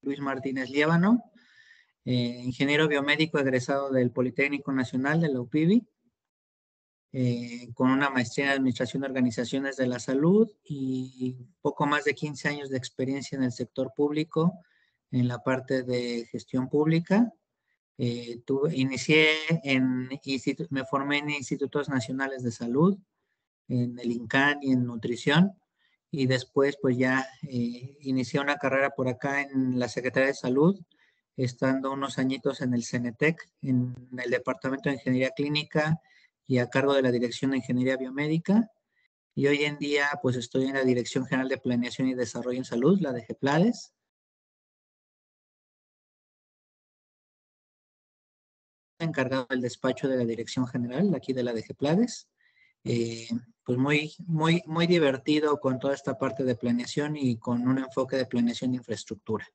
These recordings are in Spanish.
Luis Martínez Liévano, ingeniero biomédico egresado del Politécnico Nacional de la UPIBI, con una maestría en Administración de Organizaciones de la Salud y poco más de 15 años de experiencia en el sector público, en la parte de gestión pública. Me formé en institutos nacionales de salud, en el INCAN y en nutrición, y después pues ya inicié una carrera por acá en la Secretaría de Salud, estando unos añitos en el CENETEC, en el Departamento de Ingeniería Clínica y a cargo de la Dirección de Ingeniería Biomédica, y hoy en día pues estoy en la Dirección General de Planeación y Desarrollo en Salud, la DGPLADES. Encargado del despacho de la Dirección General, aquí de la DGPLADES. Pues muy divertido con toda esta parte de planeación y con un enfoque de planeación de infraestructura.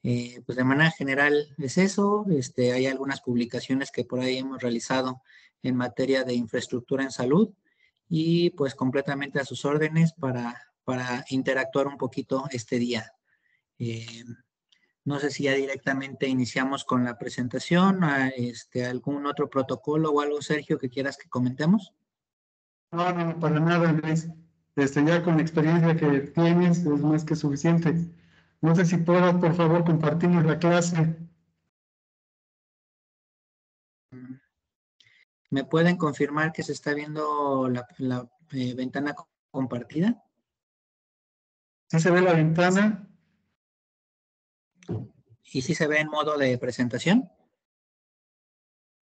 Pues de manera general es eso. Hay algunas publicaciones que por ahí hemos realizado en materia de infraestructura en salud y pues completamente a sus órdenes para interactuar un poquito este día. No sé si ya directamente iniciamos con la presentación, algún otro protocolo o algo, Sergio, que quieras que comentemos. No, para nada, Luis. Ya con la experiencia que tienes es más que suficiente. No sé si puedas, por favor, compartirnos la clase. ¿Me pueden confirmar que se está viendo la ventana compartida? ¿Sí se ve la ventana? ¿Y si se ve en modo de presentación?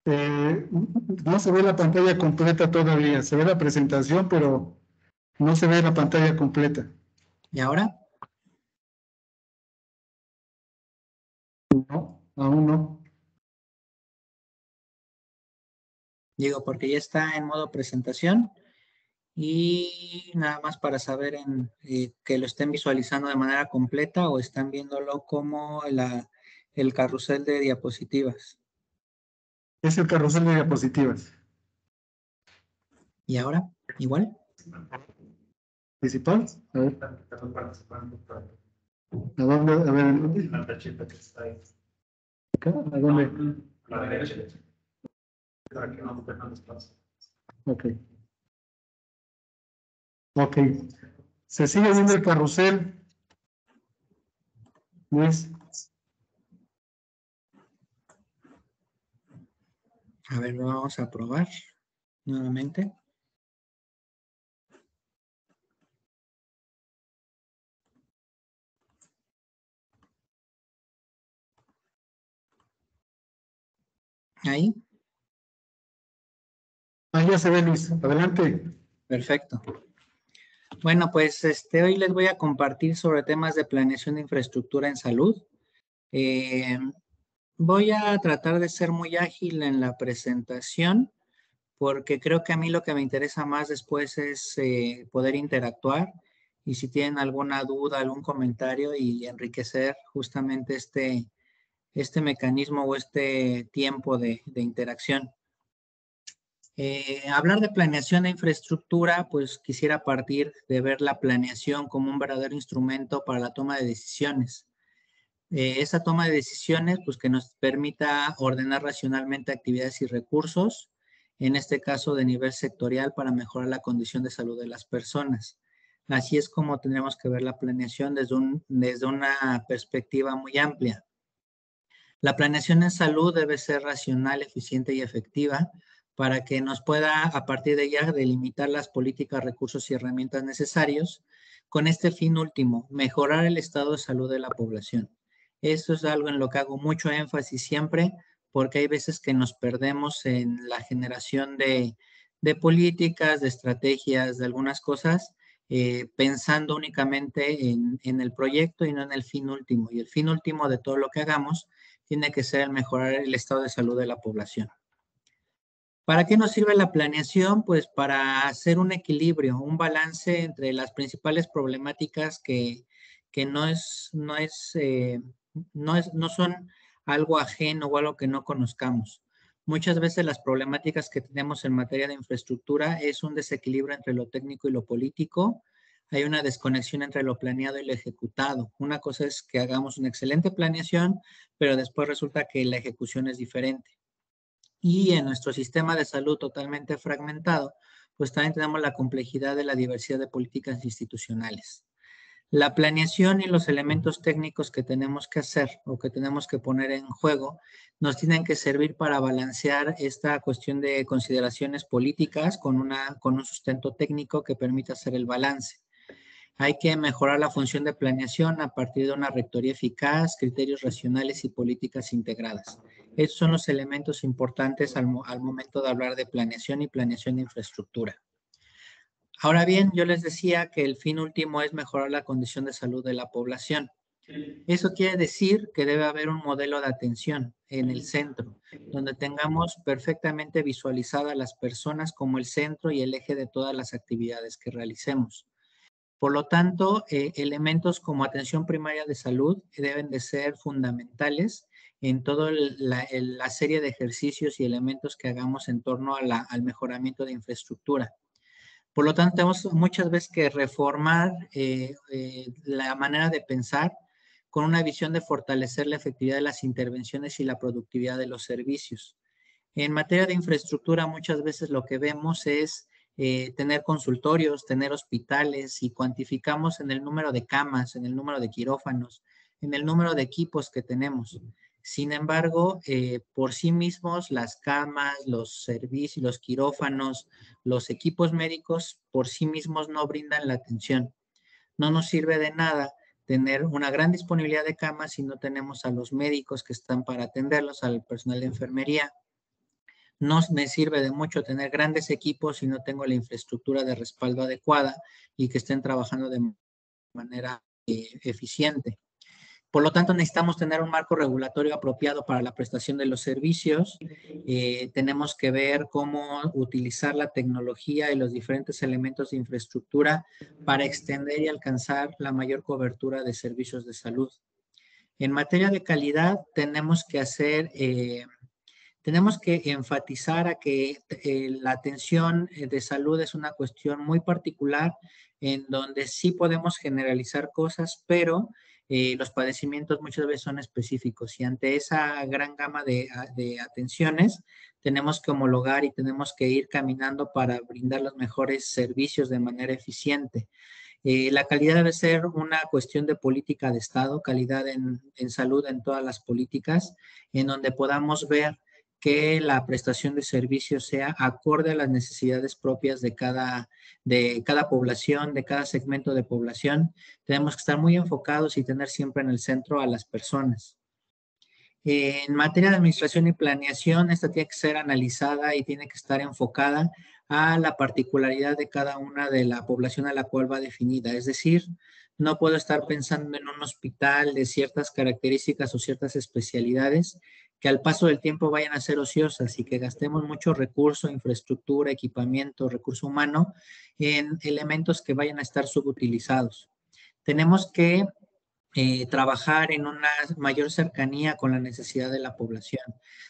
No se ve la pantalla completa todavía. Se ve la presentación, pero no se ve la pantalla completa. ¿Y ahora? No, aún no. Digo, porque ya está en modo presentación y nada más para saber que lo estén visualizando de manera completa o están viéndolo como el carrusel de diapositivas. Es el carrusel de diapositivas. ¿Y ahora? ¿Igual? ¿Principal? A ver. ¿A dónde? A ver. ¿Acá? ¿A dónde? A la derecha. Ok. Ok. ¿Se sigue viendo el carrusel, Luis? A ver, vamos a probar nuevamente. Ahí. Ahí ya se ve, Luis. Adelante. Perfecto. Bueno, pues hoy les voy a compartir sobre temas de planeación de infraestructura en salud. Voy a tratar de ser muy ágil en la presentación porque creo que a mí lo que me interesa más después es poder interactuar y si tienen alguna duda, algún comentario y enriquecer justamente este mecanismo o este tiempo de interacción. Hablar de planeación de infraestructura, pues quisiera partir de ver la planeación como un verdadero instrumento para la toma de decisiones. Esa toma de decisiones, pues que nos permita ordenar racionalmente actividades y recursos, en este caso de nivel sectorial, para mejorar la condición de salud de las personas. Así es como tendremos que ver la planeación desde una perspectiva muy amplia. La planeación en salud debe ser racional, eficiente y efectiva para que nos pueda, a partir de ella, delimitar las políticas, recursos y herramientas necesarios con este fin último, mejorar el estado de salud de la población. Esto es algo en lo que hago mucho énfasis siempre, porque hay veces que nos perdemos en la generación de políticas, de estrategias, de algunas cosas, pensando únicamente en el proyecto y no en el fin último. Y el fin último de todo lo que hagamos tiene que ser el mejorar el estado de salud de la población. ¿Para qué nos sirve la planeación? Pues para hacer un equilibrio, un balance entre las principales problemáticas que no son algo ajeno o algo que no conozcamos. Muchas veces las problemáticas que tenemos en materia de infraestructura es un desequilibrio entre lo técnico y lo político. hay una desconexión entre lo planeado y lo ejecutado. Una cosa es que hagamos una excelente planeación, pero después resulta que la ejecución es diferente. Y en nuestro sistema de salud totalmente fragmentado, pues también tenemos la complejidad de la diversidad de políticas institucionales. La planeación y los elementos técnicos que tenemos que hacer o que tenemos que poner en juego nos tienen que servir para balancear esta cuestión de consideraciones políticas con un sustento técnico que permita hacer el balance. Hay que mejorar la función de planeación a partir de una rectoría eficaz, criterios racionales y políticas integradas. Estos son los elementos importantes al momento de hablar de planeación y planeación de infraestructura. Ahora bien, yo les decía que el fin último es mejorar la condición de salud de la población. Eso quiere decir que debe haber un modelo de atención en el centro, donde tengamos perfectamente visualizadas las personas como el centro y el eje de todas las actividades que realicemos. Por lo tanto, elementos como atención primaria de salud deben de ser fundamentales en toda la serie de ejercicios y elementos que hagamos en torno al mejoramiento de infraestructura. Por lo tanto, tenemos muchas veces que reformar la manera de pensar con una visión de fortalecer la efectividad de las intervenciones y la productividad de los servicios. En materia de infraestructura, muchas veces lo que vemos es tener consultorios, tener hospitales y cuantificamos en el número de camas, en el número de quirófanos, en el número de equipos que tenemos. Sin embargo, por sí mismos, las camas, los servicios, los quirófanos, los equipos médicos, por sí mismos no brindan la atención. No nos sirve de nada tener una gran disponibilidad de camas si no tenemos a los médicos que están para atenderlos, al personal de enfermería. No me sirve de mucho tener grandes equipos si no tengo la infraestructura de respaldo adecuada y que estén trabajando de manera eficiente. Por lo tanto, necesitamos tener un marco regulatorio apropiado para la prestación de los servicios. Tenemos que ver cómo utilizar la tecnología y los diferentes elementos de infraestructura para extender y alcanzar la mayor cobertura de servicios de salud. En materia de calidad, tenemos que enfatizar a que la atención de salud es una cuestión muy particular en donde sí podemos generalizar cosas, pero los padecimientos muchas veces son específicos y ante esa gran gama de atenciones tenemos que homologar y tenemos que ir caminando para brindar los mejores servicios de manera eficiente. La calidad debe ser una cuestión de política de Estado, calidad en salud en todas las políticas, en donde podamos ver que la prestación de servicios sea acorde a las necesidades propias de cada población, de cada segmento de población. Tenemos que estar muy enfocados y tener siempre en el centro a las personas. En materia de administración y planeación, esta tiene que ser analizada y tiene que estar enfocada a la particularidad de cada una de la población a la cual va definida. Es decir, no puedo estar pensando en un hospital de ciertas características o ciertas especialidades que al paso del tiempo vayan a ser ociosas y que gastemos mucho recurso, infraestructura, equipamiento, recurso humano en elementos que vayan a estar subutilizados. Tenemos que trabajar en una mayor cercanía con la necesidad de la población.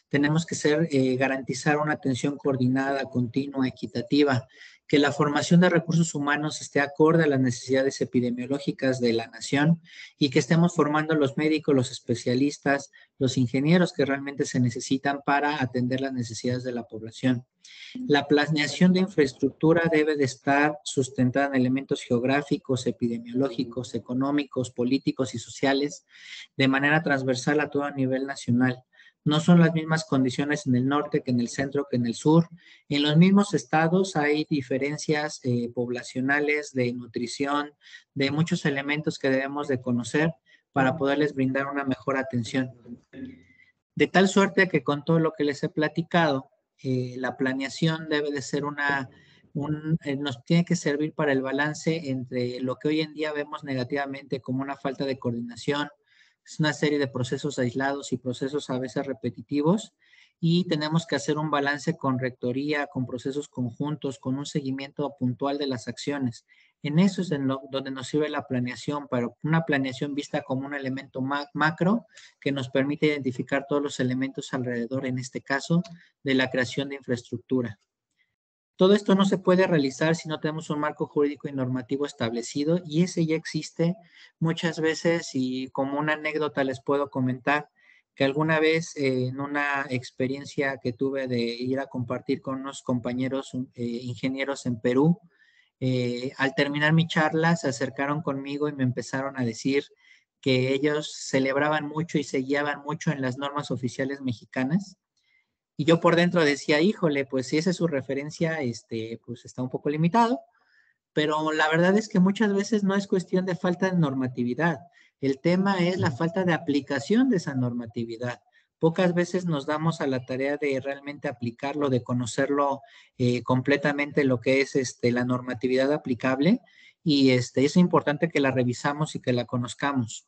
Tenemos que garantizar una atención coordinada, continua, equitativa, que la formación de recursos humanos esté acorde a las necesidades epidemiológicas de la nación y que estemos formando los médicos, los especialistas, los ingenieros que realmente se necesitan para atender las necesidades de la población. La planeación de infraestructura debe de estar sustentada en elementos geográficos, epidemiológicos, económicos, políticos y sociales de manera transversal a todo nivel nacional. No son las mismas condiciones en el norte que en el centro que en el sur. En los mismos estados hay diferencias poblacionales, de nutrición, de muchos elementos que debemos de conocer para poderles brindar una mejor atención. De tal suerte que con todo lo que les he platicado, la planeación debe de ser nos tiene que servir para el balance entre lo que hoy en día vemos negativamente como una falta de coordinación, es una serie de procesos aislados y procesos a veces repetitivos, y tenemos que hacer un balance con rectoría, con procesos conjuntos, con un seguimiento puntual de las acciones. En eso es donde nos sirve la planeación, pero una planeación vista como un elemento macro que nos permite identificar todos los elementos alrededor, en este caso, de la creación de infraestructura. Todo esto no se puede realizar si no tenemos un marco jurídico y normativo establecido, y ese ya existe muchas veces. Y como una anécdota les puedo comentar que alguna vez en una experiencia que tuve de ir a compartir con unos compañeros ingenieros en Perú, al terminar mi charla se acercaron conmigo y me empezaron a decir que ellos celebraban mucho y se guiaban mucho en las normas oficiales mexicanas. Y yo por dentro decía, híjole, pues si esa es su referencia, pues está un poco limitado. Pero la verdad es que muchas veces no es cuestión de falta de normatividad. El tema es la falta de aplicación de esa normatividad. Pocas veces nos damos a la tarea de realmente aplicarlo, de conocerlo completamente lo que es la normatividad aplicable, y es importante que la revisamos y que la conozcamos.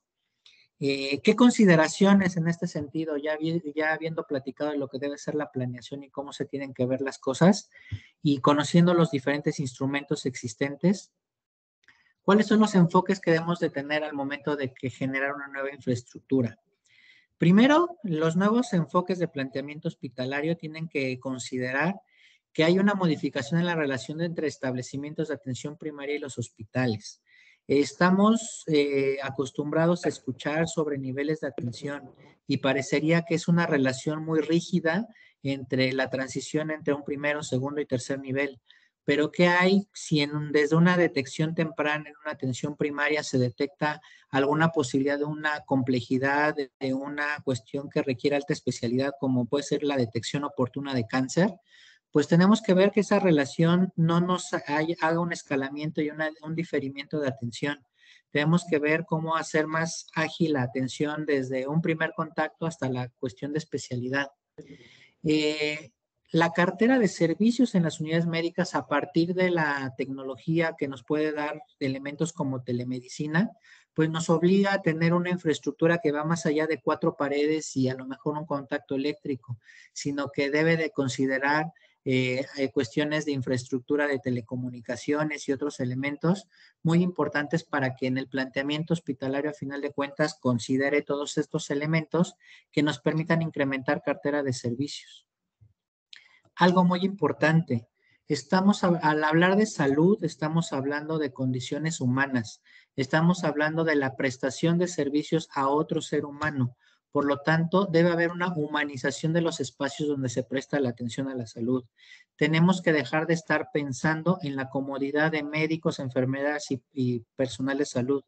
¿Qué consideraciones en este sentido, ya habiendo platicado de lo que debe ser la planeación y cómo se tienen que ver las cosas y conociendo los diferentes instrumentos existentes? ¿Cuáles son los enfoques que debemos de tener al momento de que generar una nueva infraestructura? Primero, los nuevos enfoques de planteamiento hospitalario tienen que considerar que hay una modificación en la relación entre establecimientos de atención primaria y los hospitales. Estamos acostumbrados a escuchar sobre niveles de atención y parecería que es una relación muy rígida entre la transición entre un primero, segundo y tercer nivel. Pero ¿qué hay si desde una detección temprana en una atención primaria se detecta alguna posibilidad de una complejidad, de una cuestión que requiere alta especialidad, como puede ser la detección oportuna de cáncer? Pues tenemos que ver que esa relación no nos haga un escalamiento y un diferimiento de atención. Tenemos que ver cómo hacer más ágil la atención desde un primer contacto hasta la cuestión de especialidad. La cartera de servicios en las unidades médicas, a partir de la tecnología que nos puede dar elementos como telemedicina, pues nos obliga a tener una infraestructura que va más allá de 4 paredes y a lo mejor un contacto eléctrico, sino que debe de considerar cuestiones de infraestructura de telecomunicaciones y otros elementos muy importantes para que en el planteamiento hospitalario, a final de cuentas, considere todos estos elementos que nos permitan incrementar cartera de servicios. Algo muy importante, al hablar de salud, estamos hablando de condiciones humanas, estamos hablando de la prestación de servicios a otro ser humano. Por lo tanto, debe haber una humanización de los espacios donde se presta la atención a la salud. Tenemos que dejar de estar pensando en la comodidad de médicos, enfermeras y personal de salud.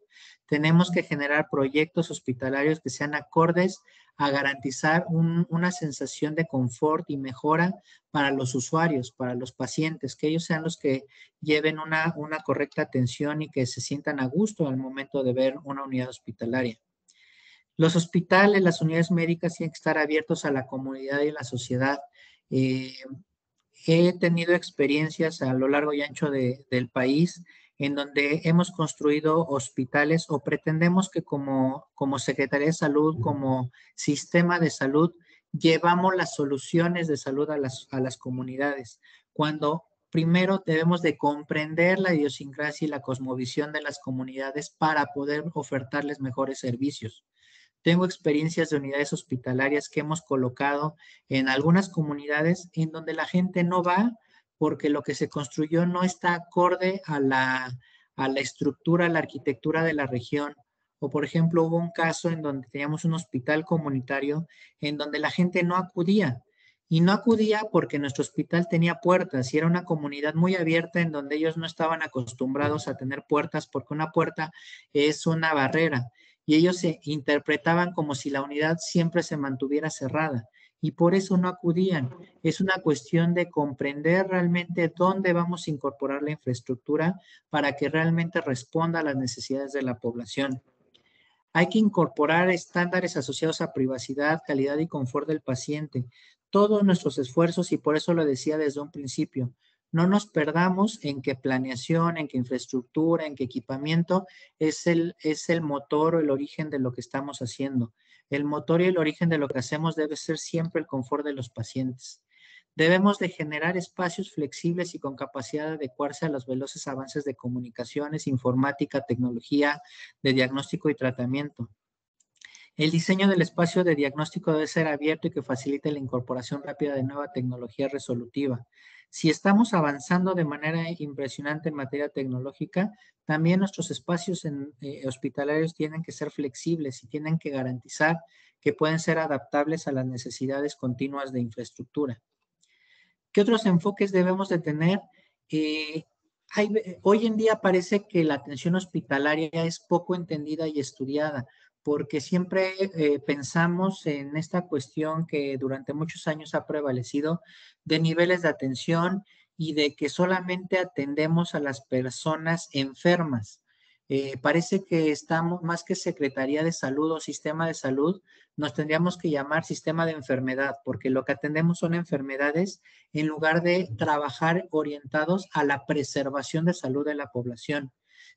Tenemos que generar proyectos hospitalarios que sean acordes a garantizar una sensación de confort y mejora para los usuarios, para los pacientes, que ellos sean los que lleven una correcta atención y que se sientan a gusto al momento de ver una unidad hospitalaria. Los hospitales, las unidades médicas tienen que estar abiertos a la comunidad y a la sociedad. He tenido experiencias a lo largo y ancho del país en donde hemos construido hospitales o pretendemos que como Secretaría de Salud, como sistema de salud, llevamos las soluciones de salud a las comunidades, cuando primero debemos de comprender la idiosincrasia y la cosmovisión de las comunidades para poder ofertarles mejores servicios. Tengo experiencias de unidades hospitalarias que hemos colocado en algunas comunidades en donde la gente no va porque lo que se construyó no está acorde a la estructura, a la arquitectura de la región. O, por ejemplo, hubo un caso en donde teníamos un hospital comunitario en donde la gente no acudía. Y no acudía porque nuestro hospital tenía puertas y era una comunidad muy abierta en donde ellos no estaban acostumbrados a tener puertas, porque una puerta es una barrera y ellos se interpretaban como si la unidad siempre se mantuviera cerrada y por eso no acudían. Es una cuestión de comprender realmente dónde vamos a incorporar la infraestructura para que realmente responda a las necesidades de la población. Hay que incorporar estándares asociados a privacidad, calidad y confort del paciente. Todos nuestros esfuerzos, y por eso lo decía desde un principio, no nos perdamos en que planeación, en que infraestructura, en que equipamiento es el motor o el origen de lo que estamos haciendo. El motor y el origen de lo que hacemos debe ser siempre el confort de los pacientes. Debemos de generar espacios flexibles y con capacidad de adecuarse a los veloces avances de comunicaciones, informática, tecnología, de diagnóstico y tratamiento. El diseño del espacio de diagnóstico debe ser abierto y que facilite la incorporación rápida de nueva tecnología resolutiva. Si estamos avanzando de manera impresionante en materia tecnológica, también nuestros espacios hospitalarios tienen que ser flexibles y tienen que garantizar que pueden ser adaptables a las necesidades continuas de infraestructura. ¿Qué otros enfoques debemos de tener? Hoy en día parece que la atención hospitalaria es poco entendida y estudiada, porque siempre pensamos en esta cuestión que durante muchos años ha prevalecido de niveles de atención y de que solamente atendemos a las personas enfermas. Parece que estamos, más que Secretaría de Salud o Sistema de Salud, nos tendríamos que llamar sistema de enfermedad, porque lo que atendemos son enfermedades en lugar de trabajar orientados a la preservación de salud de la población.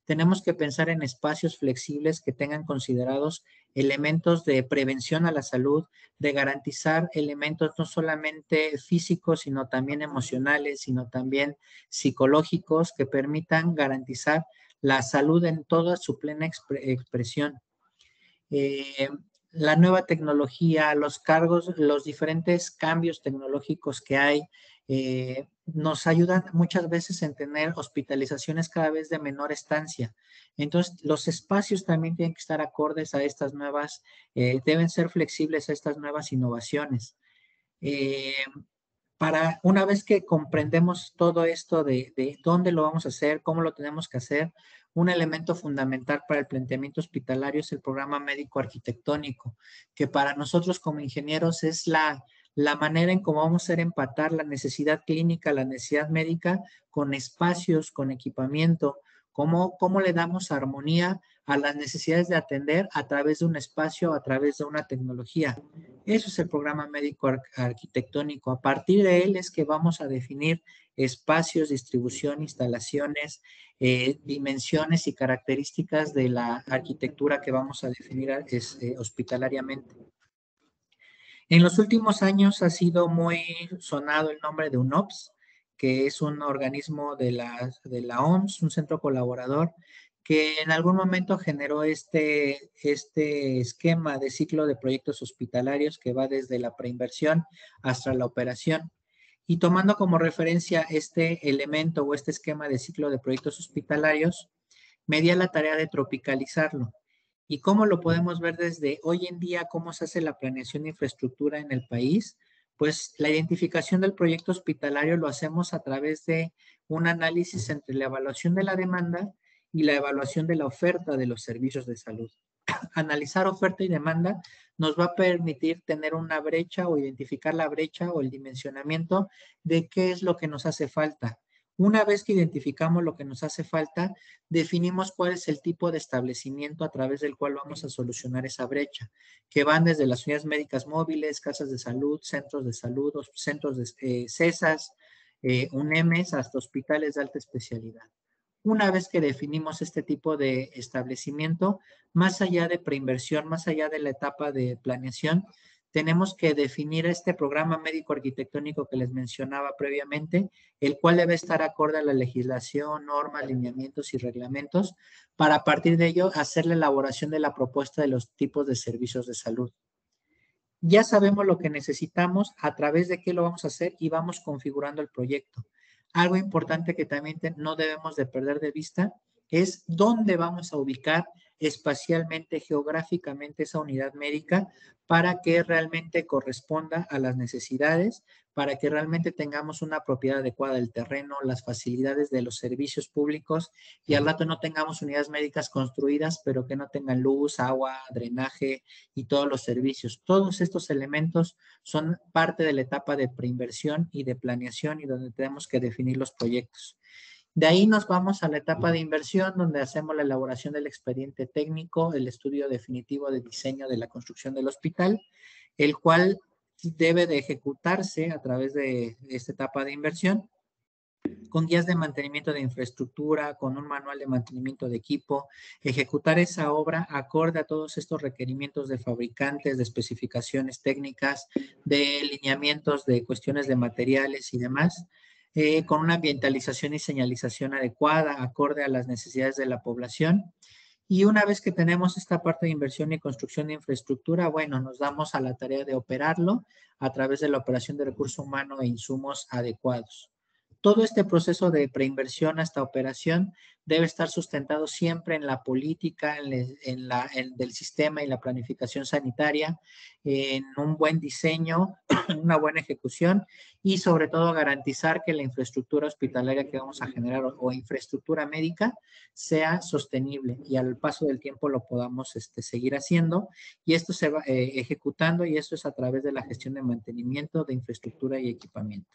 Tenemos que pensar en espacios flexibles que tengan considerados elementos de prevención a la salud, de garantizar elementos no solamente físicos, sino también emocionales, sino también psicológicos que permitan garantizar la salud en toda su plena expresión. La nueva tecnología, los diferentes cambios tecnológicos que hay, nos ayudan muchas veces en tener hospitalizaciones cada vez de menor estancia. Entonces, los espacios también tienen que estar acordes a estas nuevas, deben ser flexibles a estas nuevas innovaciones. Para una vez que comprendemos todo esto de dónde lo vamos a hacer, cómo lo tenemos que hacer, un elemento fundamental para el planteamiento hospitalario es el programa médico arquitectónico, que para nosotros como ingenieros es la manera en cómo vamos a hacer empatar la necesidad clínica, la necesidad médica con espacios, con equipamiento, cómo le damos armonía a las necesidades de atender a través de un espacio, a través de una tecnología. Eso es el programa médico arquitectónico. A partir de él es que vamos a definir espacios, distribución, instalaciones, dimensiones y características de la arquitectura que vamos a definir hospitalariamente. En los últimos años ha sido muy sonado el nombre de UNOPS, que es un organismo de la OMS, un centro colaborador, que en algún momento generó este esquema de ciclo de proyectos hospitalarios que va desde la preinversión hasta la operación. Y tomando como referencia este elemento o este esquema de ciclo de proyectos hospitalarios, me di a la tarea de tropicalizarlo. ¿Y cómo lo podemos ver desde hoy en día? ¿Cómo se hace la planeación de infraestructura en el país? Pues la identificación del proyecto hospitalario lo hacemos a través de un análisis entre la evaluación de la demanda y la evaluación de la oferta de los servicios de salud. Analizar oferta y demanda nos va a permitir tener una brecha o identificar la brecha o el dimensionamiento de qué es lo que nos hace falta. Una vez que identificamos lo que nos hace falta, definimos cuál es el tipo de establecimiento a través del cual vamos a solucionar esa brecha, que van desde las unidades médicas móviles, casas de salud, centros de salud, centros de CESAS, UNEMES, hasta hospitales de alta especialidad. Una vez que definimos este tipo de establecimiento, más allá de preinversión, más allá de la etapa de planeación, tenemos que definir este programa médico arquitectónico que les mencionaba previamente, el cual debe estar acorde a la legislación, normas, lineamientos y reglamentos, para a partir de ello hacer la elaboración de la propuesta de los tipos de servicios de salud. Ya sabemos lo que necesitamos, a través de qué lo vamos a hacer y vamos configurando el proyecto. Algo importante que también no debemos de perder de vista es dónde vamos a ubicar espacialmente, geográficamente esa unidad médica para que realmente corresponda a las necesidades, para que realmente tengamos una propiedad adecuada del terreno, las facilidades de los servicios públicos y al rato no tengamos unidades médicas construidas, pero que no tengan luz, agua, drenaje y todos los servicios. Todos estos elementos son parte de la etapa de preinversión y de planeación y donde tenemos que definir los proyectos. De ahí nos vamos a la etapa de inversión, donde hacemos la elaboración del expediente técnico, el estudio definitivo de diseño de la construcción del hospital, el cual debe de ejecutarse a través de esta etapa de inversión, con guías de mantenimiento de infraestructura, con un manual de mantenimiento de equipo, ejecutar esa obra acorde a todos estos requerimientos de fabricantes, de especificaciones técnicas, de lineamientos de cuestiones de materiales y demás, con una ambientalización y señalización adecuada, acorde a las necesidades de la población. Y una vez que tenemos esta parte de inversión y construcción de infraestructura, bueno, nos damos a la tarea de operarlo a través de la operación de recurso humano e insumos adecuados. Todo este proceso de preinversión hasta operación debe estar sustentado siempre en la política, del sistema y la planificación sanitaria, en un buen diseño, una buena ejecución y sobre todo garantizar que la infraestructura hospitalaria que vamos a generar o infraestructura médica sea sostenible y al paso del tiempo lo podamos seguir haciendo. Y esto se va ejecutando y esto es a través de la gestión de mantenimiento de infraestructura y equipamiento.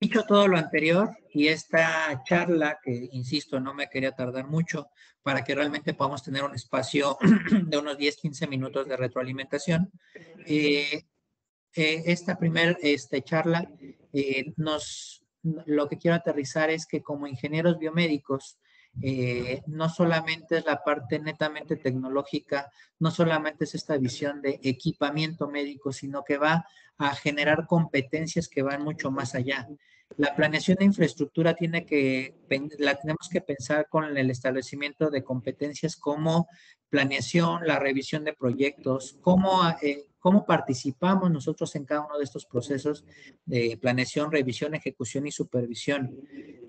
Dicho todo lo anterior y esta charla, que insisto, no me quería tardar mucho para que realmente podamos tener un espacio de unos 10-15 minutos de retroalimentación, esta primera charla lo que quiero aterrizar es que como ingenieros biomédicos, no solamente es la parte netamente tecnológica, no solamente es esta visión de equipamiento médico, sino que va a generar competencias que van mucho más allá. La planeación de infraestructura la tenemos que pensar con el establecimiento de competencias como planeación, la revisión de proyectos, cómo participamos nosotros en cada uno de estos procesos de planeación, revisión, ejecución y supervisión.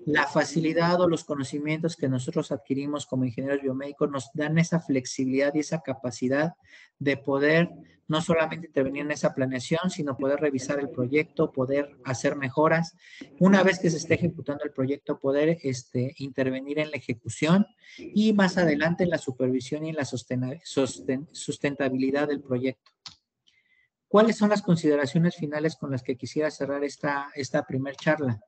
La facilidad o los conocimientos que nosotros adquirimos como ingenieros biomédicos nos dan esa flexibilidad y esa capacidad de poder no solamente intervenir en esa planeación, sino poder revisar el proyecto, poder hacer mejoras. Una vez que se esté ejecutando el proyecto, poder intervenir en la ejecución y más adelante en la supervisión y en la sustentabilidad del proyecto. ¿Cuáles son las consideraciones finales con las que quisiera cerrar esta primer charla?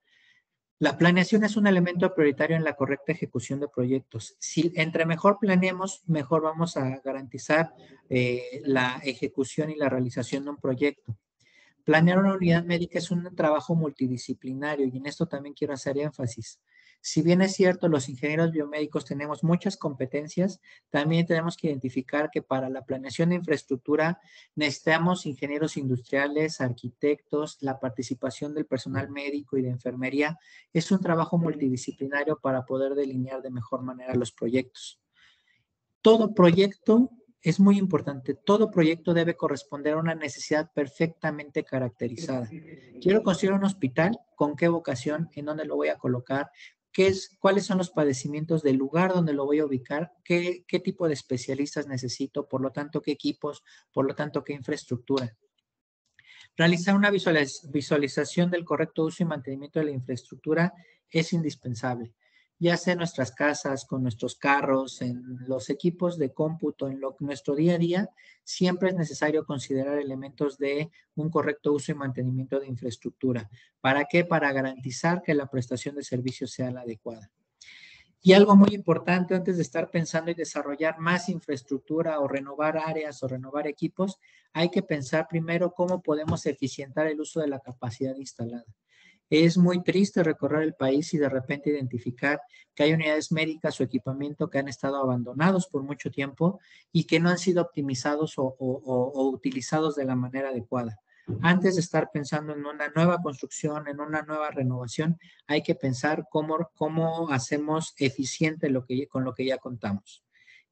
La planeación es un elemento prioritario en la correcta ejecución de proyectos. Si entre mejor planeemos, mejor vamos a garantizar la ejecución y la realización de un proyecto. Planear una unidad médica es un trabajo multidisciplinario y en esto también quiero hacer énfasis. Si bien es cierto, los ingenieros biomédicos tenemos muchas competencias, también tenemos que identificar que para la planeación de infraestructura necesitamos ingenieros industriales, arquitectos, la participación del personal médico y de enfermería. Es un trabajo multidisciplinario para poder delinear de mejor manera los proyectos. Todo proyecto es muy importante. Todo proyecto debe corresponder a una necesidad perfectamente caracterizada. Quiero construir un hospital, ¿con qué vocación? ¿En dónde lo voy a colocar? ¿Cuáles son los padecimientos del lugar donde lo voy a ubicar? ¿Qué tipo de especialistas necesito? Por lo tanto, ¿qué equipos? Por lo tanto, ¿qué infraestructura? Realizar una visualización del correcto uso y mantenimiento de la infraestructura es indispensable, ya sea en nuestras casas, con nuestros carros, en los equipos de cómputo, en nuestro día a día, siempre es necesario considerar elementos de un correcto uso y mantenimiento de infraestructura. ¿Para qué? Para garantizar que la prestación de servicios sea la adecuada. Y algo muy importante antes de estar pensando en desarrollar más infraestructura o renovar áreas o renovar equipos, hay que pensar primero cómo podemos eficientar el uso de la capacidad instalada. Es muy triste recorrer el país y de repente identificar que hay unidades médicas o equipamiento que han estado abandonados por mucho tiempo y que no han sido optimizados o utilizados de la manera adecuada. Antes de estar pensando en una nueva construcción, en una nueva renovación, hay que pensar cómo hacemos eficiente con lo que ya contamos.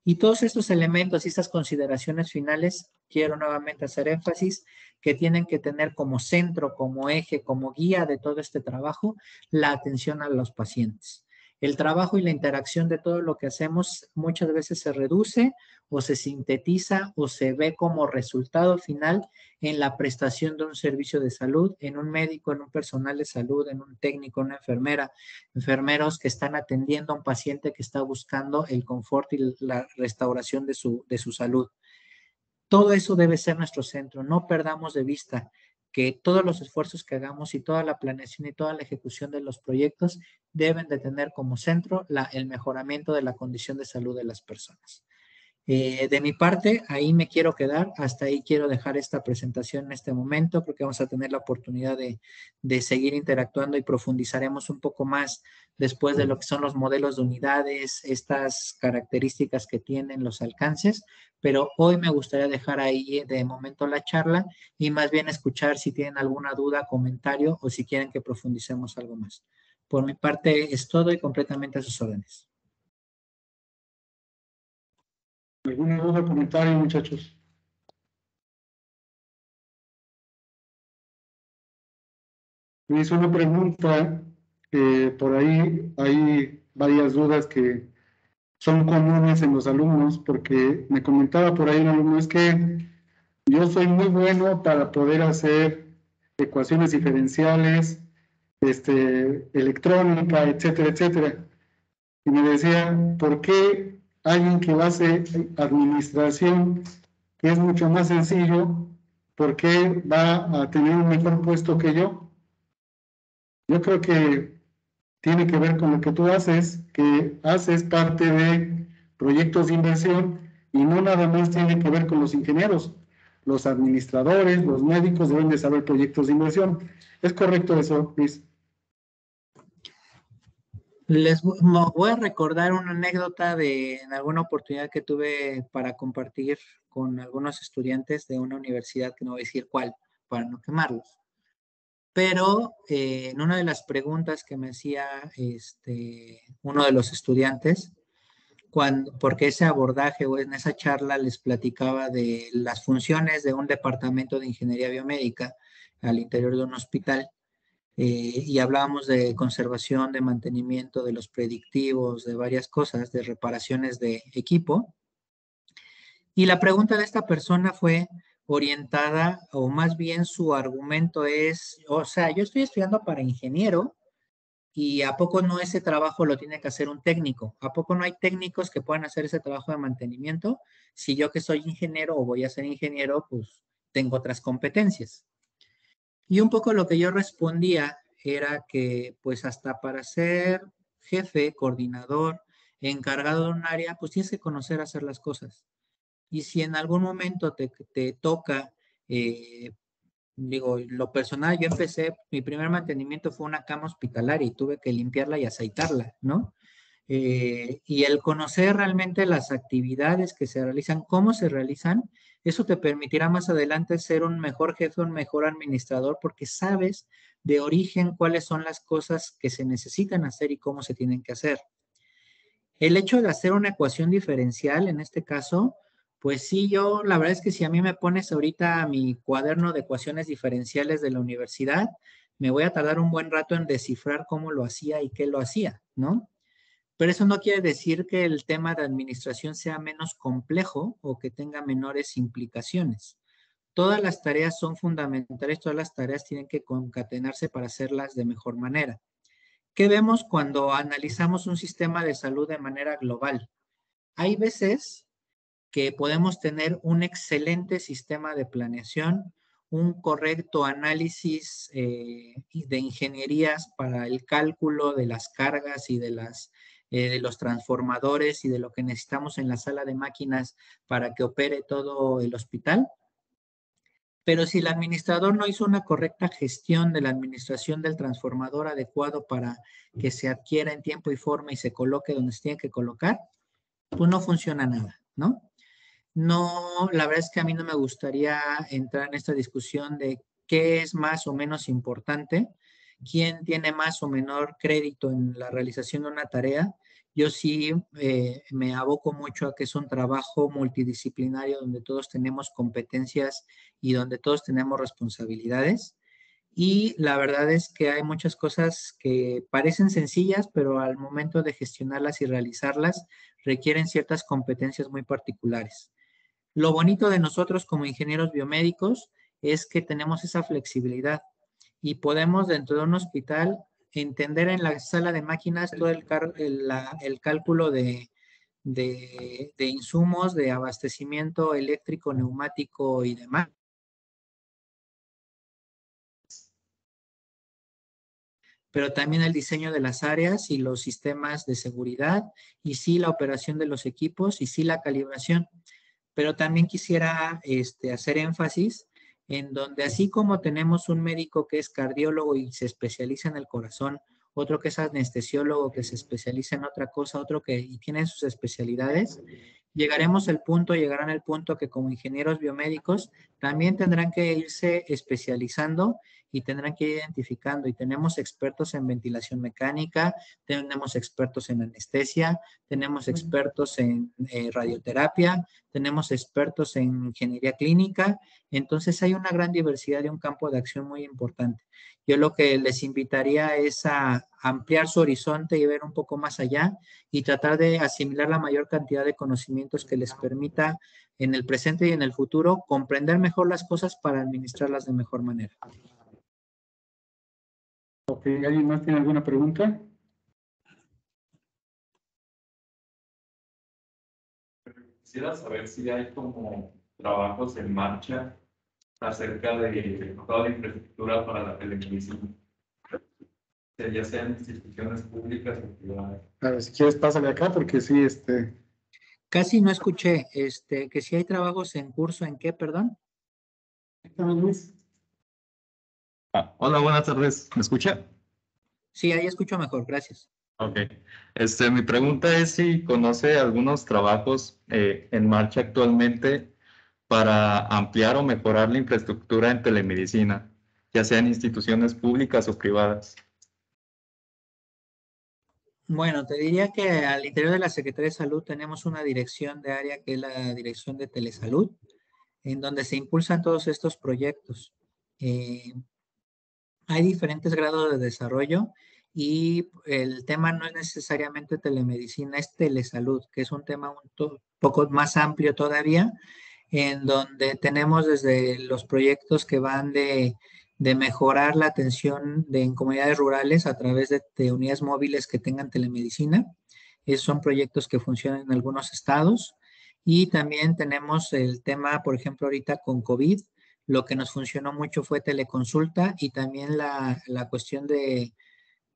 Y todos estos elementos y estas consideraciones finales, quiero nuevamente hacer énfasis que tienen que tener como centro, como eje, como guía de todo este trabajo, la atención a los pacientes. El trabajo y la interacción de todo lo que hacemos muchas veces se reduce o se sintetiza o se ve como resultado final en la prestación de un servicio de salud, en un médico, en un personal de salud, en un técnico, una enfermera, enfermeros que están atendiendo a un paciente que está buscando el confort y la restauración de su salud. Todo eso debe ser nuestro centro. No perdamos de vista que todos los esfuerzos que hagamos y toda la planeación y toda la ejecución de los proyectos deben de tener como centro el mejoramiento de la condición de salud de las personas. De mi parte, ahí me quiero quedar, hasta ahí quiero dejar esta presentación en este momento. Creo que vamos a tener la oportunidad de seguir interactuando y profundizaremos un poco más después de lo que son los modelos de unidades, estas características que tienen los alcances, pero hoy me gustaría dejar ahí de momento la charla y más bien escuchar si tienen alguna duda, comentario o si quieren que profundicemos algo más. Por mi parte es todo y completamente a sus órdenes. ¿Alguna duda o comentario, muchachos? Me hizo una pregunta, por ahí hay varias dudas que son comunes en los alumnos, porque me comentaba por ahí un alumno, es que yo soy muy bueno para poder hacer ecuaciones diferenciales, electrónica, etcétera, etcétera. Y me decía, ¿por qué alguien que hace administración, que es mucho más sencillo, por qué va a tener un mejor puesto que yo? Yo creo que tiene que ver con lo que haces parte de proyectos de inversión y no nada más tiene que ver con los ingenieros. Los administradores, los médicos deben de saber proyectos de inversión. ¿Es correcto eso, Luis? Voy a recordar una anécdota de en alguna oportunidad que tuve para compartir con algunos estudiantes de una universidad, que no voy a decir cuál, para no quemarlos. Pero en una de las preguntas que me hacía uno de los estudiantes, porque ese abordaje o en esa charla les platicaba de las funciones de un departamento de ingeniería biomédica al interior de un hospital, y hablábamos de conservación, de mantenimiento, de los predictivos, de varias cosas, de reparaciones de equipo. Y la pregunta de esta persona fue orientada, o más bien su argumento es, o sea, yo estoy estudiando para ingeniero y ¿a poco no ese trabajo lo tiene que hacer un técnico? ¿A poco no hay técnicos que puedan hacer ese trabajo de mantenimiento? Si yo que soy ingeniero o voy a ser ingeniero, pues tengo otras competencias. Y un poco lo que yo respondía era que pues hasta para ser jefe, coordinador, encargado de un área, pues tienes que conocer hacer las cosas. Y si en algún momento te toca, eh, digo, lo personal, yo empecé, mi primer mantenimiento fue una cama hospitalaria y tuve que limpiarla y aceitarla, ¿no? Y el conocer realmente las actividades que se realizan, cómo se realizan, eso te permitirá más adelante ser un mejor jefe, un mejor administrador, porque sabes de origen cuáles son las cosas que se necesitan hacer y cómo se tienen que hacer. El hecho de hacer una ecuación diferencial, en este caso, pues sí, yo la verdad es que si a mí me pones ahorita a mi cuaderno de ecuaciones diferenciales de la universidad, me voy a tardar un buen rato en descifrar cómo lo hacía y qué lo hacía, ¿no? Pero eso no quiere decir que el tema de administración sea menos complejo o que tenga menores implicaciones. Todas las tareas son fundamentales, todas las tareas tienen que concatenarse para hacerlas de mejor manera. ¿Qué vemos cuando analizamos un sistema de salud de manera global? Hay veces que podemos tener un excelente sistema de planeación, un correcto análisis de ingenierías para el cálculo de las cargas y de los transformadores y de lo que necesitamos en la sala de máquinas para que opere todo el hospital. Pero si el administrador no hizo una correcta gestión de la administración del transformador adecuado para que se adquiera en tiempo y forma y se coloque donde se tiene que colocar, pues no funciona nada, ¿no? No, la verdad es que a mí no me gustaría entrar en esta discusión de qué es más o menos importante, quién tiene más o menor crédito en la realización de una tarea. Yo sí me aboco mucho a que es un trabajo multidisciplinario donde todos tenemos competencias y donde todos tenemos responsabilidades. Y la verdad es que hay muchas cosas que parecen sencillas, pero al momento de gestionarlas y realizarlas requieren ciertas competencias muy particulares. Lo bonito de nosotros como ingenieros biomédicos es que tenemos esa flexibilidad y podemos dentro de un hospital entender en la sala de máquinas todo el cálculo de insumos, de abastecimiento eléctrico, neumático y demás. Pero también el diseño de las áreas y los sistemas de seguridad, y sí la operación de los equipos, y sí la calibración. Pero también quisiera hacer énfasis en donde así como tenemos un médico que es cardiólogo y se especializa en el corazón, otro que es anestesiólogo que se especializa en otra cosa, otro que y tiene sus especialidades, llegarán al punto que como ingenieros biomédicos también tendrán que irse especializando y tendrán que ir identificando. Y tenemos expertos en ventilación mecánica, tenemos expertos en anestesia, tenemos expertos en radioterapia, tenemos expertos en ingeniería clínica. Entonces hay una gran diversidad de un campo de acción muy importante. Yo lo que les invitaría es a ampliar su horizonte y ver un poco más allá y tratar de asimilar la mayor cantidad de conocimientos que les permita en el presente y en el futuro comprender mejor las cosas para administrarlas de mejor manera. Ok, ¿alguien más tiene alguna pregunta? Quisiera saber si hay como trabajos en marcha acerca de toda la infraestructura para la telemedicina, ya sean instituciones públicas o privadas. A ver, si quieres, pásale acá porque sí, Casi no escuché, que si hay trabajos en curso, ¿en qué, perdón? Luis. Hola, buenas tardes. ¿Me escucha? Sí, ahí escucho mejor, gracias. Ok. Mi pregunta es si conoce algunos trabajos en marcha actualmente para ampliar o mejorar la infraestructura en telemedicina, ya sean instituciones públicas o privadas. Bueno, te diría que al interior de la Secretaría de Salud tenemos una dirección de área que es la Dirección de Telesalud, en donde se impulsan todos estos proyectos. Hay diferentes grados de desarrollo y el tema no es necesariamente telemedicina, es telesalud, que es un tema un poco más amplio todavía, en donde tenemos desde los proyectos que van de mejorar la atención en comunidades rurales a través de unidades móviles que tengan telemedicina. Esos son proyectos que funcionan en algunos estados. Y también tenemos el tema, por ejemplo, ahorita con COVID, lo que nos funcionó mucho fue teleconsulta y también la cuestión de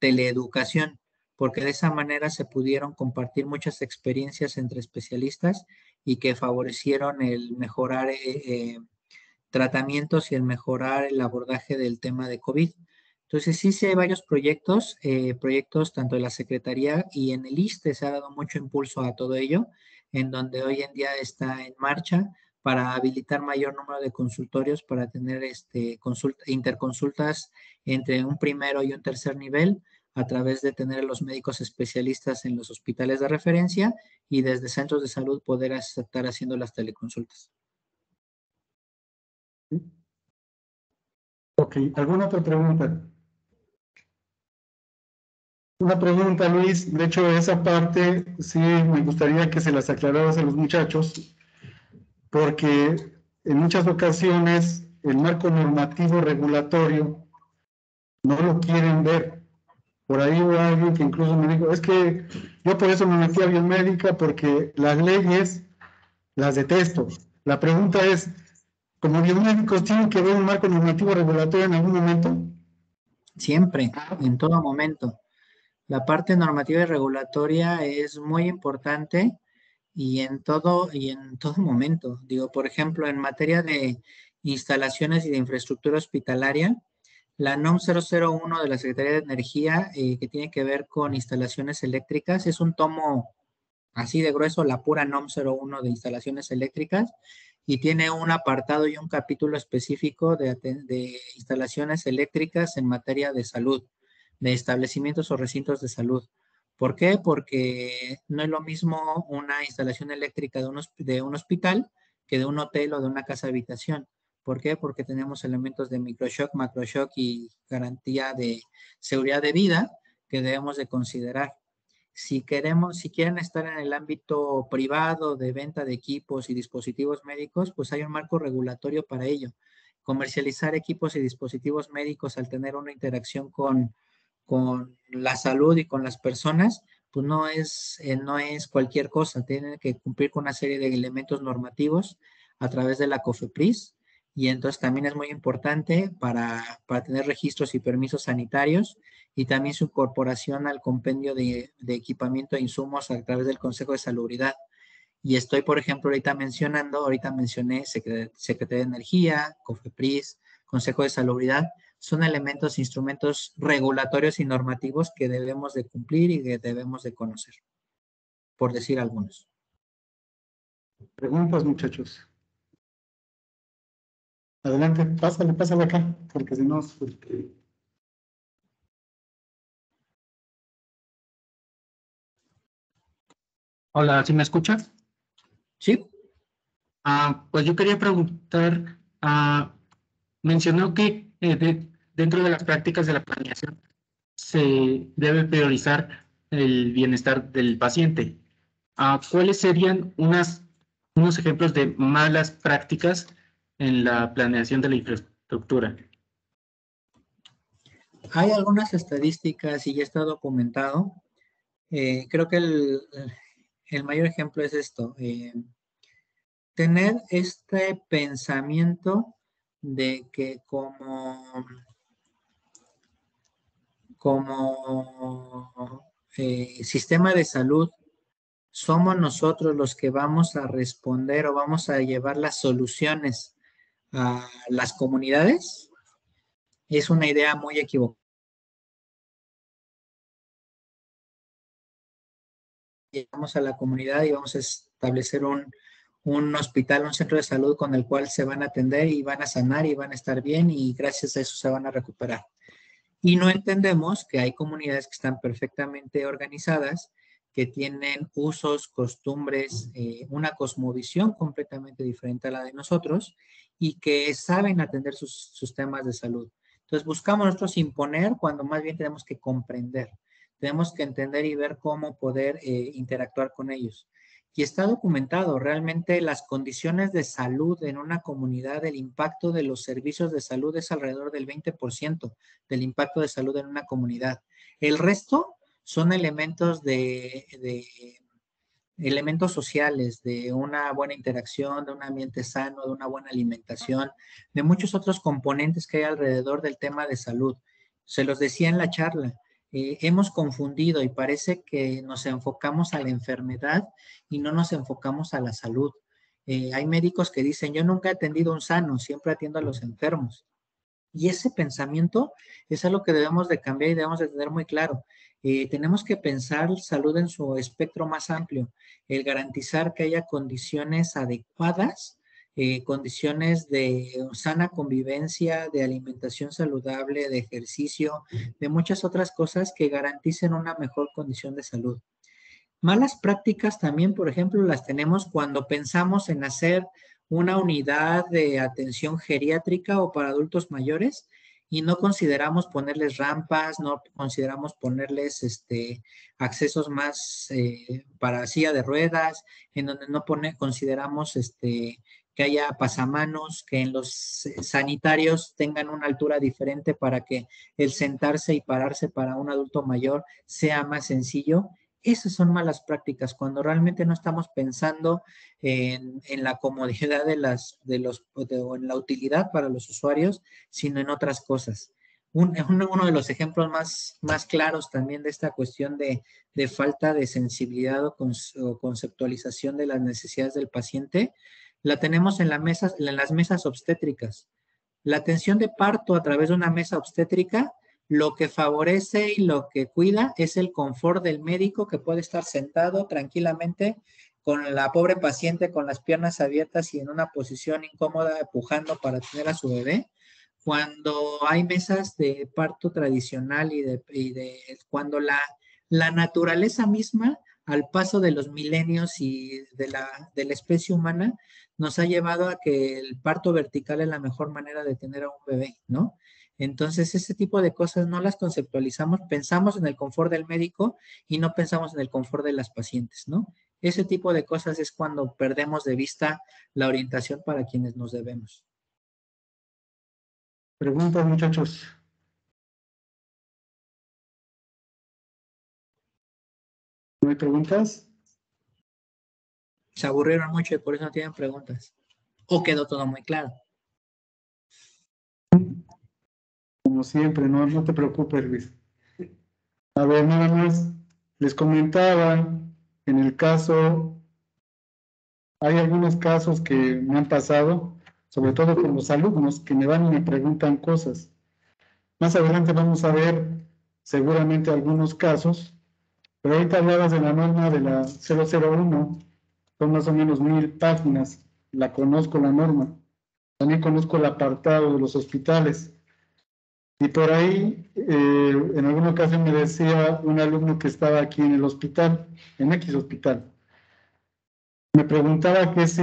teleeducación, porque de esa manera se pudieron compartir muchas experiencias entre especialistas y que favorecieron el mejorar tratamientos y el mejorar el abordaje del tema de COVID. Entonces, sí, sí hay varios proyectos tanto de la Secretaría y en el ISSSTE se ha dado mucho impulso a todo ello, en donde hoy en día está en marcha para habilitar mayor número de consultorios para tener interconsultas entre un primero y un tercer nivel a través de tener a los médicos especialistas en los hospitales de referencia y desde centros de salud poder estar haciendo las teleconsultas. Ok, ¿alguna otra pregunta? Una pregunta, Luis. De hecho, esa parte sí me gustaría que se las aclararas a los muchachos, porque en muchas ocasiones el marco normativo regulatorio no lo quieren ver. Por ahí hubo alguien que incluso me dijo, es que yo por eso me metí a biomédica, porque las leyes las detesto. La pregunta es, ¿como biomédicos tienen que ver un marco normativo regulatorio en algún momento? Siempre, en todo momento. La parte normativa y regulatoria es muy importante y en todo momento. Digo, por ejemplo, en materia de instalaciones y de infraestructura hospitalaria, la NOM 001 de la Secretaría de Energía, que tiene que ver con instalaciones eléctricas, es un tomo así de grueso, la pura NOM 01 de instalaciones eléctricas, y tiene un apartado y un capítulo específico de instalaciones eléctricas en materia de salud, de establecimientos o recintos de salud. ¿Por qué? Porque no es lo mismo una instalación eléctrica de un hospital que de un hotel o de una casa habitación. ¿Por qué? Porque tenemos elementos de microshock, macroshock y garantía de seguridad de vida que debemos de considerar. Si quieren estar en el ámbito privado de venta de equipos y dispositivos médicos, pues hay un marco regulatorio para ello. Comercializar equipos y dispositivos médicos al tener una interacción con la salud y con las personas, pues no es cualquier cosa. Tienen que cumplir con una serie de elementos normativos a través de la COFEPRIS y entonces también es muy importante para tener registros y permisos sanitarios y también su incorporación al compendio de equipamiento e insumos a través del Consejo de Salubridad. Y estoy, por ejemplo, ahorita mencioné Secretaría de Energía, COFEPRIS, Consejo de Salubridad, son elementos, instrumentos regulatorios y normativos que debemos de cumplir y que debemos de conocer, por decir algunos. Preguntas, muchachos. Adelante, pásale acá, porque si no... Hola, ¿sí me escuchas? Sí, Pues yo quería preguntar, mencionó que dentro de las prácticas de la planeación se debe priorizar el bienestar del paciente. ¿Cuáles serían unos ejemplos de malas prácticas en la planeación de la infraestructura? hay algunas estadísticas y ya está documentado. Creo que el mayor ejemplo es esto. Tener este pensamiento de que como sistema de salud somos nosotros los que vamos a responder o vamos a llevar las soluciones a las comunidades, es una idea muy equivocada. Llegamos a la comunidad y vamos a establecer un hospital, un centro de salud con el cual se van a atender y van a sanar y van a estar bien y gracias a eso se van a recuperar. Y no entendemos que hay comunidades que están perfectamente organizadas, que tienen usos, costumbres, una cosmovisión completamente diferente a la de nosotros y que saben atender sus temas de salud. Entonces buscamos nosotros imponer cuando más bien tenemos que comprender. Tenemos que entender y ver cómo poder interactuar con ellos. Y está documentado realmente las condiciones de salud en una comunidad, el impacto de los servicios de salud es alrededor del 20% del impacto de salud en una comunidad. El resto son elementos elementos sociales, de una buena interacción, de un ambiente sano, de una buena alimentación, de muchos otros componentes que hay alrededor del tema de salud. Se los decía en la charla, hemos confundido y parece que nos enfocamos a la enfermedad y no nos enfocamos a la salud. Hay médicos que dicen, yo nunca he atendido a un sano, siempre atiendo a los enfermos. Y ese pensamiento es algo que debemos de cambiar y debemos de tener muy claro. Tenemos que pensar salud en su espectro más amplio, el garantizar que haya condiciones adecuadas, condiciones de sana convivencia, de alimentación saludable, de ejercicio, de muchas otras cosas que garanticen una mejor condición de salud. Malas prácticas también, por ejemplo, las tenemos cuando pensamos en hacer una unidad de atención geriátrica o para adultos mayores y no consideramos ponerles rampas, no consideramos ponerles accesos más para silla de ruedas, en donde no consideramos que haya pasamanos, que en los sanitarios tengan una altura diferente para que el sentarse y pararse para un adulto mayor sea más sencillo. Esas son malas prácticas, cuando realmente no estamos pensando en la comodidad o en la utilidad para los usuarios, sino en otras cosas. Uno de los ejemplos más claros también de esta cuestión de falta de sensibilidad o conceptualización de las necesidades del paciente, la tenemos en las mesas obstétricas. La atención de parto a través de una mesa obstétrica lo que favorece y lo que cuida es el confort del médico que puede estar sentado tranquilamente con la pobre paciente con las piernas abiertas y en una posición incómoda empujando para tener a su bebé. Cuando hay mesas de parto tradicional cuando la naturaleza misma al paso de los milenios y de la especie humana nos ha llevado a que el parto vertical es la mejor manera de tener a un bebé, ¿no? Entonces, ese tipo de cosas no las conceptualizamos, pensamos en el confort del médico y no pensamos en el confort de las pacientes, ¿no? Ese tipo de cosas es cuando perdemos de vista la orientación para quienes nos debemos. Preguntas, muchachos. ¿No hay preguntas? Se aburrieron mucho y por eso no tienen preguntas. ¿O quedó todo muy claro? Como siempre, no te preocupes, Luis. A ver, nada más, les comentaba, en el caso, hay algunos casos que me han pasado, sobre todo con los alumnos que me van y me preguntan cosas. Más adelante vamos a ver seguramente algunos casos, pero ahorita hablabas de la norma de la 001 son más o menos 1000 páginas. La conozco la norma. También conozco el apartado de los hospitales. Y por ahí, en alguna ocasión me decía un alumno que estaba aquí en el hospital, en X hospital, me preguntaba que si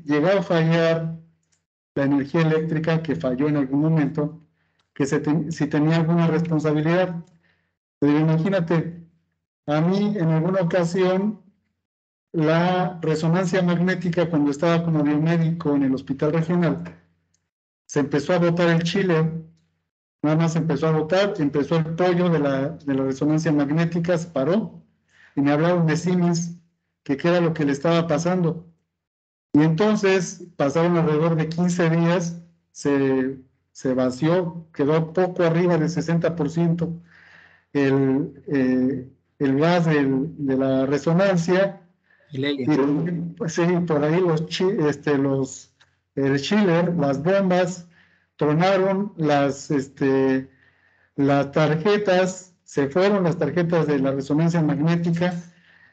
llegaba a fallar la energía eléctrica, que falló en algún momento, que si tenía alguna responsabilidad. Pero imagínate, a mí en alguna ocasión la resonancia magnética, cuando estaba como biomédico en el hospital regional, se empezó a botar el chile, nada más empezó a botar, empezó el pollo de la resonancia magnética, se paró, y me hablaron de Siemens, que qué era lo que le estaba pasando. Y entonces pasaron alrededor de 15 días, se vació, quedó poco arriba del 60% el gas de la resonancia. El helio. Y pues, sí, por ahí el chiller, las bombas, tronaron las tarjetas, se fueron las tarjetas de la resonancia magnética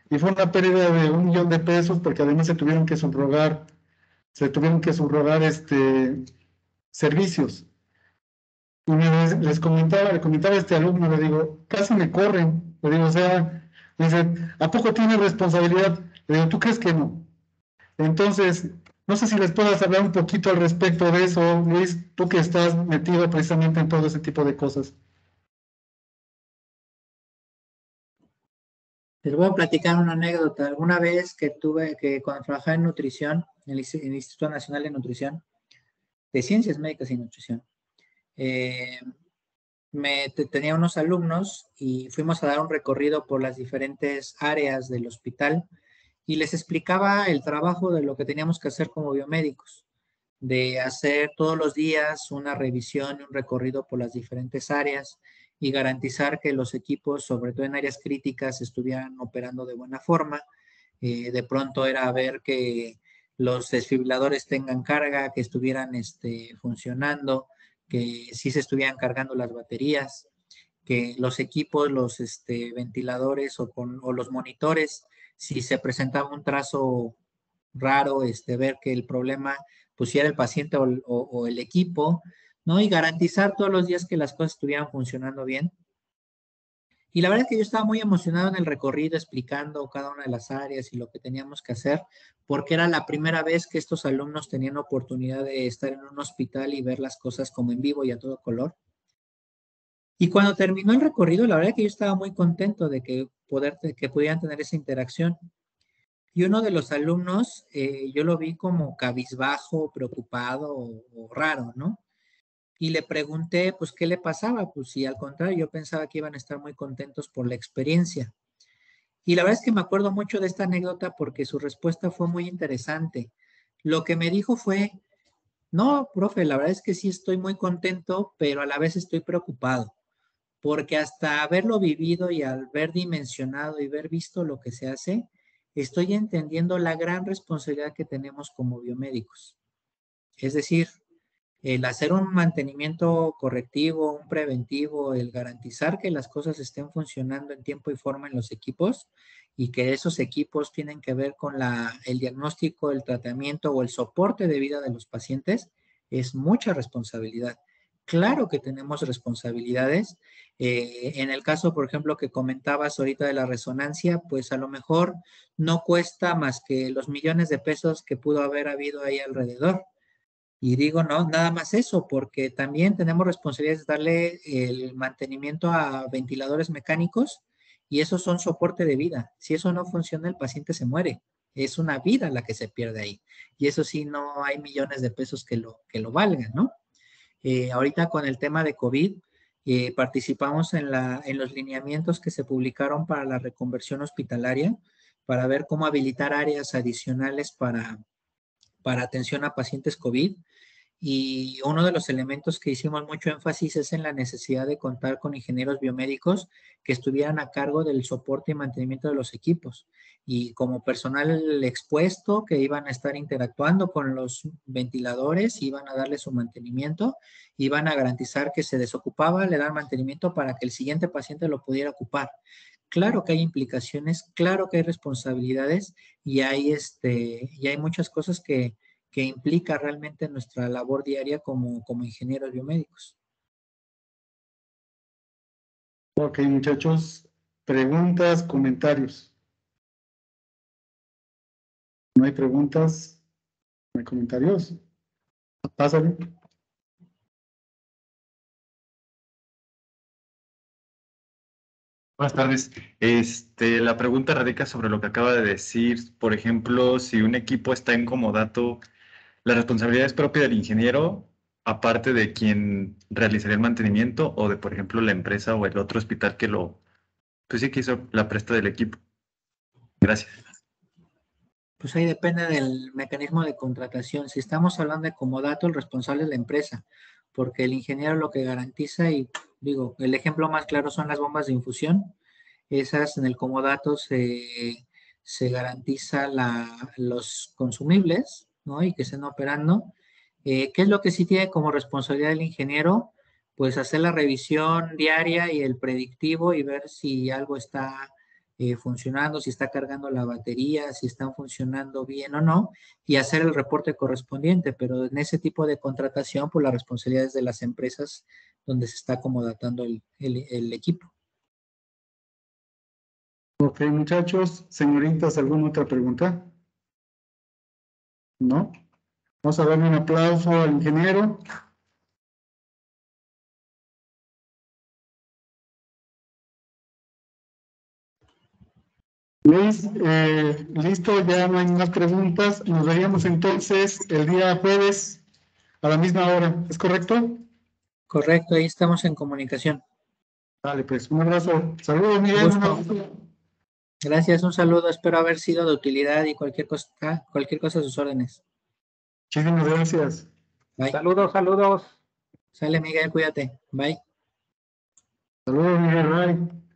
y fue una pérdida de $1 millón porque además se tuvieron que subrogar servicios. Y le comentaba a este alumno, le digo, casi me corren. Le digo, o sea, me dicen, ¿a poco tiene responsabilidad? Le digo, ¿tú crees que no? Entonces, no sé si les puedas hablar un poquito al respecto de eso, Luis, tú que estás metido precisamente en todo ese tipo de cosas. Les voy a platicar una anécdota. Alguna vez cuando trabajaba en nutrición, en el Instituto Nacional de Nutrición, de Ciencias Médicas y Nutrición, tenía unos alumnos y fuimos a dar un recorrido por las diferentes áreas del hospital y les explicaba el trabajo de lo que teníamos que hacer como biomédicos, de hacer todos los días una revisión y un recorrido por las diferentes áreas y garantizar que los equipos, sobre todo en áreas críticas, estuvieran operando de buena forma. De pronto era ver que los desfibriladores tengan carga, que estuvieran funcionando, que sí se estuvieran cargando las baterías, que los equipos, los ventiladores o los monitores, si se presentaba un trazo raro, ver que el problema pues si era el paciente o el equipo, ¿no? Y garantizar todos los días que las cosas estuvieran funcionando bien. Y la verdad es que yo estaba muy emocionado en el recorrido explicando cada una de las áreas y lo que teníamos que hacer, porque era la primera vez que estos alumnos tenían oportunidad de estar en un hospital y ver las cosas como en vivo y a todo color. Y cuando terminó el recorrido, la verdad es que yo estaba muy contento de que pudieran tener esa interacción. Y uno de los alumnos, yo lo vi como cabizbajo, preocupado o raro, ¿no? Y le pregunté, pues, ¿qué le pasaba? Pues, si al contrario, yo pensaba que iban a estar muy contentos por la experiencia. Y la verdad es que me acuerdo mucho de esta anécdota porque su respuesta fue muy interesante. Lo que me dijo fue, no, profe, la verdad es que sí estoy muy contento, pero a la vez estoy preocupado, porque hasta haberlo vivido y al ver dimensionado y ver visto lo que se hace, estoy entendiendo la gran responsabilidad que tenemos como biomédicos. Es decir, el hacer un mantenimiento correctivo, un preventivo, el garantizar que las cosas estén funcionando en tiempo y forma en los equipos y que esos equipos tienen que ver con el diagnóstico, el tratamiento o el soporte de vida de los pacientes, es mucha responsabilidad. Claro que tenemos responsabilidades. En el caso, por ejemplo, que comentabas ahorita de la resonancia, pues a lo mejor no cuesta más que los millones de pesos que pudo haber habido ahí alrededor. Y digo, no, nada más eso, porque también tenemos responsabilidades de darle el mantenimiento a ventiladores mecánicos y esos son soporte de vida. Si eso no funciona, el paciente se muere. Es una vida la que se pierde ahí. Y eso sí, no hay millones de pesos que lo valgan, ¿no? Ahorita con el tema de COVID, participamos en los lineamientos que se publicaron para la reconversión hospitalaria, para ver cómo habilitar áreas adicionales para atención a pacientes COVID. Y uno de los elementos que hicimos mucho énfasis es en la necesidad de contar con ingenieros biomédicos que estuvieran a cargo del soporte y mantenimiento de los equipos. Y como personal expuesto, que iban a estar interactuando con los ventiladores, iban a darle su mantenimiento, iban a garantizar que se desocupaba, le dan mantenimiento para que el siguiente paciente lo pudiera ocupar. claro que hay implicaciones, claro que hay responsabilidades y hay muchas cosas que implica realmente nuestra labor diaria como ingenieros biomédicos. Ok, muchachos, preguntas, comentarios. No hay preguntas, no hay comentarios. Pásale. Buenas tardes. La pregunta radica sobre lo que acaba de decir. Por ejemplo, si un equipo está en comodato, ¿la responsabilidad es propia del ingeniero, aparte de quien realizaría el mantenimiento, o de, por ejemplo, la empresa o el otro hospital que pues sí que hizo la presta del equipo? Gracias. Pues ahí depende del mecanismo de contratación. Si estamos hablando de comodato, el responsable es la empresa, porque el ingeniero lo que garantiza, y digo, el ejemplo más claro son las bombas de infusión. Esas en el comodato se garantiza los consumibles, ¿no? Y que estén operando. ¿Qué es lo que sí tiene como responsabilidad el ingeniero? Pues hacer la revisión diaria y el predictivo y ver si algo está funcionando, si está cargando la batería, si están funcionando bien o no, y hacer el reporte correspondiente. Pero en ese tipo de contratación, pues la responsabilidad es de las empresas donde se está acomodatando el equipo. Ok, muchachos, señoritas, ¿alguna otra pregunta? ¿No? Vamos a darle un aplauso al ingeniero. Luis, listo, ya no hay más preguntas. Nos veríamos entonces el día jueves a la misma hora, ¿es correcto? Correcto, ahí estamos en comunicación. Vale, pues un abrazo. Saludos, Miguel. Un Gusto. abrazo. Gracias, un saludo, espero haber sido de utilidad y cualquier cosa a sus órdenes. Muchísimas gracias. Bye. Saludos, saludos. Sale Miguel, cuídate. Bye. Saludos, Miguel. Bye.